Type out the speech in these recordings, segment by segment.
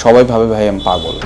সবাই ভাবে ভাই আমি পাগল।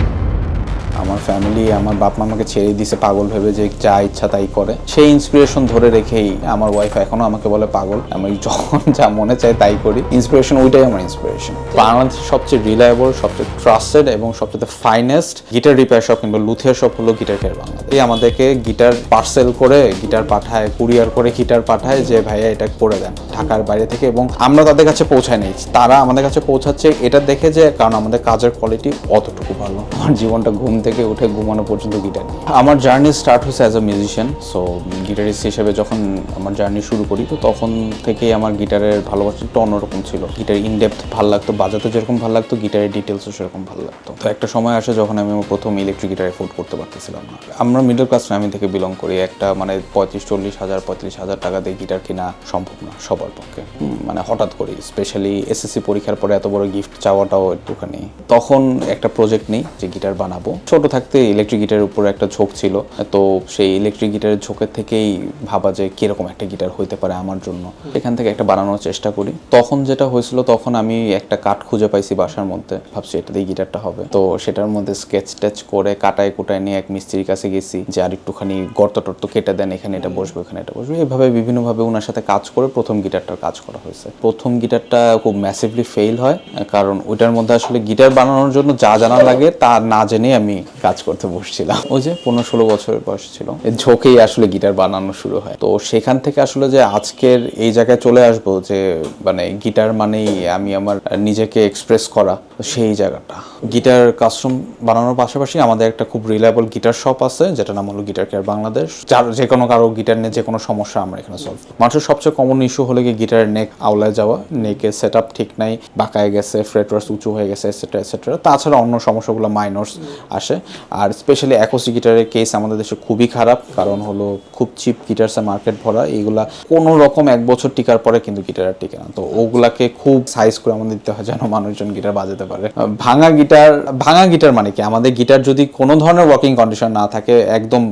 আমার ফ্যামিলি, আমার বাপ মা আমাকে ছেড়ে দিছে পাগল ভেবে, যে যা ইচ্ছা তাই করে। সেই ইন্সপিরেশন ধরে রেখেই আমার ওয়াইফ এখনো আমাকে বলে পাগল। আমি যখন যা মনে চাই তাই করি। ইন্সপিরেশন ওইটাই আমার ইন্সপিরেশন। বাংলাদেশের সবচেয়ে রিলায়েবল, সবচেয়ে ট্রাস্টেড এবং সবচেয়ে ফাইনেস্ট গিটার রিপেয়ার শপ কিংবা লুথিয়ার শপ হলো গিটার কেয়ার বাংলাদেশ। আমাদেরকে গিটার পার্সেল করে গিটার পাঠায়, কুরিয়ার করে গিটার পাঠায় যে ভাইয়া এটা করে দেন ঢাকার বাইরে থেকে, এবং আমরা তাদের কাছে পৌঁছায় নিই। তারা আমাদের কাছে পৌঁছাচ্ছে এটা দেখে, যে কারণ আমাদের কাজের কোয়ালিটি অতটুকু ভালো। আমার জীবনটা ঘুম থেকে উঠে ঘুমানো পর্যন্ত গিটার। আমার জার্নি স্টার্ট হয়েছে as a musician. So guitarist হিসেবে যখন আমার জার্নি শুরু করি, তো তখন থেকেই আমার গিটারের ভালোবাসা একটু অন্যরকম ছিল। গিটার ইনডেপথ ভালো লাগতো, বাজাতে যেরকম ভালো লাগতো, গিটারের ডিটেলসও সেরকম ভালো লাগতো। তো একটা সময় আসে যখন আমি প্রথম ইলেকট্রিক গিটার এফোর্ড করতে পারতেছিলাম না। আমরা মিডল ক্লাস ফ্যামিলি থেকে বিলং করি। একটা মানে 35,000 টাকা দিয়ে গিটার কেনা সম্ভব না সবার পক্ষে। মানে হঠাৎ করি, স্পেশালি এসএসসি পরীক্ষার পরে এত বড় গিফট চাওয়াটাও একটুখানি। তখন একটা প্রজেক্ট নেই যে গিটার বানাবো। ছোট থাকতে ইলেকট্রিক গিটারের উপর একটা ঝোঁক ছিল। তো সেই ইলেকট্রিক গিটারের ঝোঁকের থেকেই ভাবা যে কিরকম একটা গিটার হইতে পারে আমার জন্য। এখান থেকে একটা বানানোর চেষ্টা করি। তখন যেটা হয়েছিল, তখন আমি একটা কাঠ খুঁজে পাইছি বাসার মধ্যে। ভাবছি এটা দিয়ে গিটারটা হবে। তো সেটার মধ্যে স্কেচ টেচ করে কাটায় কুটায় নিয়ে এক মিস্ত্রির কাছে গেছি, যে আর একটুখানি গর্ত টর্ত কেটে দেন, এখানে এটা বসবে, এখানে এটা বসবে। এইভাবে বিভিন্নভাবে ওনার সাথে কাজ করে প্রথম গিটারটার কাজ করা হয়েছে। প্রথম গিটারটা খুব ম্যাসিভলি ফেইল হয়, কারণ ওইটার মধ্যে আসলে গিটার বানানোর জন্য যা জানা লাগে তা না জেনে আমি কাজ করতে বসছিলাম। ওই যে 15-16 বছরের বয়স ছিল, এর ঝোঁকেই আসলে গিটার বানানো শুরু হয়। তো সেখান থেকে আসলে যে আজকের এই জায়গায় চলে আসবো, যে মানে গিটার মানেই আমি আমার নিজেকে এক্সপ্রেস করা, সেই জায়গাটা। গিটার কাস্টম বানানোর পাশাপাশি আমাদের একটা খুব রিলায়েবল গিটার শপ আছে, যেটা নাম হলো গিটার কেয়ার বাংলাদেশ। যার যে কোনো কারো গিটার নিয়ে যে কোনো সমস্যা আমরা এখানে সলভ করি। মানুষের সবচেয়ে কমন ইস্যু হলো কি গিটারের নেক আওলায় যাওয়া, নেকের সেট আপ ঠিক নাই, বাঁকায় গেছে, ফ্রেটওয়ার্স উঁচু হয়ে গেছে, এটসেট্রা এটসেট্রা। তাছাড়া অন্য সমস্যাগুলো মাইনরস আসে। আর স্পেশালি অ্যাকোস্টিক গিটারের কেস আমাদের দেশে খুবই খারাপ, কারণ হলো খুব চিপ গিটারসে মার্কেট ভরা। এইগুলা কোনো রকম 1 বছর টিকার পরে কিন্তু গিটার আর টিকে না। তো ওগুলাকে খুব সাইজ করে আমাদের দিতে হয় যেন মানুষজন গিটার বাজাতে পারে। ভাঙা গিটার মানে কি, আমাদের গিটার যদি কোনো ধরনের ওয়ার্কিং কন্ডিশন না থাকে, একদম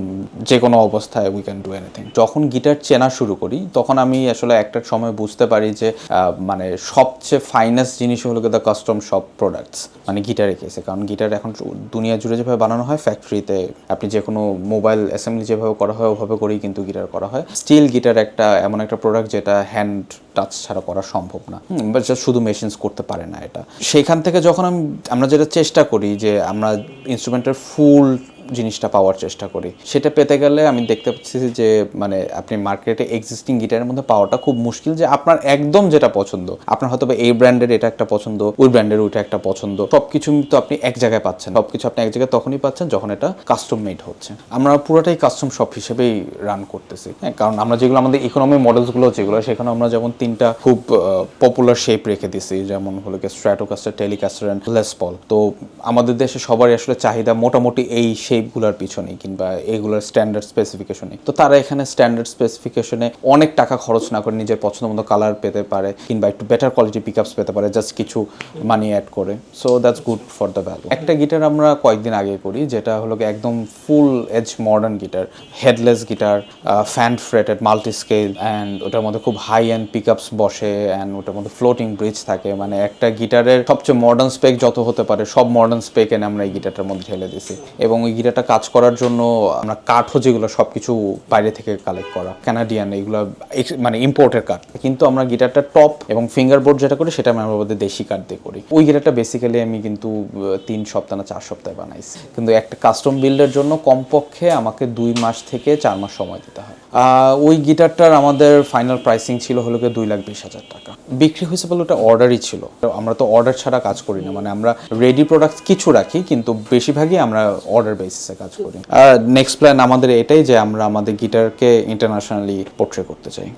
যে কোনো অবস্থায় উই ক্যান ডু এনিথিং। যখন গিটার চেনা শুরু করি, তখন আমি আসলে একটা সময় বুঝতে পারি যে মানে সবচেয়ে ফাইনেস্ট জিনিস হলো দ্য কাস্টম শপ প্রোডাক্টস, মানে গিটারের কেসে। কারণ গিটার এখন দুনিয়া জুড়ে যেভাবে বানানো হয় ফ্যাক্টরিতে, আপনি যে কোনো মোবাইল অ্যাসেম্বলি যেভাবে করা হয় ওভাবে করেই কিন্তু গিটার করা হয়। স্টিল গিটার একটা এমন একটা প্রোডাক্ট যেটা হ্যান্ড টাচ ছাড়া করা সম্ভব না, বা শুধু মেশিনস করতে পারে না এটা। সেইখান থেকে যখন আমরা যেটা চেষ্টা করি, যে আমরা ইনস্ট্রুমেন্টের ফুল জিনিসটা পাওয়ার চেষ্টা করি, সেটা পেতে গেলে আমি দেখতে পাচ্ছি যে মানে আপনি মার্কেটে এক্সিস্টিং গিটারের মধ্যে পাওয়াটা খুব মুশকিল। যে আপনার একদম যেটা পছন্দ, আপনার হয়তো এই ব্র্যান্ডের এটা একটা পছন্দ, ওই ব্র্যান্ডের ওইটা একটা পছন্দ, সবকিছু তো আপনি এক জায়গায় পাচ্ছেন। সবকিছু আপনি এক জায়গায় তখনই পাচ্ছেন যখন এটা কাস্টম মেড হচ্ছে। আমরা পুরোটাই কাস্টম শপ হিসেবেই রান করতেছি। হ্যাঁ, কারণ আমরা যেগুলো আমাদের ইকোনমি মডেলসগুলো যেগুলো, সেখানে আমরা যেমন 3টা খুব পপুলার শেপ রেখে দিছি, যেমন হলো স্ট্র্যাটোকাস্টার, টেলিকাস্টার অ্যান্ড লেস পল। তো আমাদের দেশে সবারই আসলে চাহিদা মোটামুটি এই শেপগুলোর পিছনেই, কিংবা এইগুলোর স্ট্যান্ডার্ড স্পেসিফিকেশনে। তো তারা এখানে স্ট্যান্ডার্ড স্পেসিফিকেশনে অনেক টাকা খরচ না করে নিজের পছন্দ মতো কালার পেতে পারে, কিংবা একটু বেটার কোয়ালিটি পিকআপস পেতে পারে, জাস্ট কিছু মানি অ্যাড করে। So that's good for the value. একটা গিটার আমরা কয়েকদিন আগে করি, যেটা হলো একদম full edge modern guitar, headless guitar, fan fretted, multi scale, and ওটার মধ্যে খুব হাই এন্ড পিকআপস বসে, অ্যান্ড ওটার মধ্যে ফ্লোটিং ব্রিজ থাকে। মানে একটা গিটারের সবচেয়ে মডার্ন স্পেক যত হতে পারে সব মডার্ন স্পেক এনে আমরা এই গিটারটার মধ্যে ঢেলে দিছি। এবং ওই গিটারটা কাজ করার জন্য আমরা কাঠও যেগুলো সবকিছু বাইরে থেকে কালেক্ট করা, কানাডিয়ান, এগুলো মানে ইম্পোর্টের কাঠ। কিন্তু আমরা গিটারটা টপ এবং ফিঙ্গার বোর্ড যেটা করি, সেটা আমি আমাদের দেশি কাঠ দিয়ে করি। ওই গিটারটা বেসিক্যালি আমি কিন্তু 3 সপ্তাহ না 4 সপ্তাহে বানাইছি। কিন্তু একটা কাস্টম বিল্ডের জন্য কমপক্ষে আমাকে 2 মাস থেকে 4 মাস সময় দিতে হয়। ওই গিটারটার আমাদের ফাইনাল প্রাইসিং ছিল হলো 2,20,000 টাকা। বিক্রি হয়েছে বলে ওটা অর্ডারই ছিল। আমরা তো অর্ডার ছাড়া কাজ করি না, মানে আমরা রেডি প্রোডাক্ট কিছু রাখি, কিন্তু বেশিরভাগই আমরা অর্ডার বেসিসে কাজ করি। নেক্সট প্ল্যান আমাদের এটাই যে আমরা আমাদের গিটারকে ইন্টারন্যাশনালি পোর্ট্রে করতে চাই।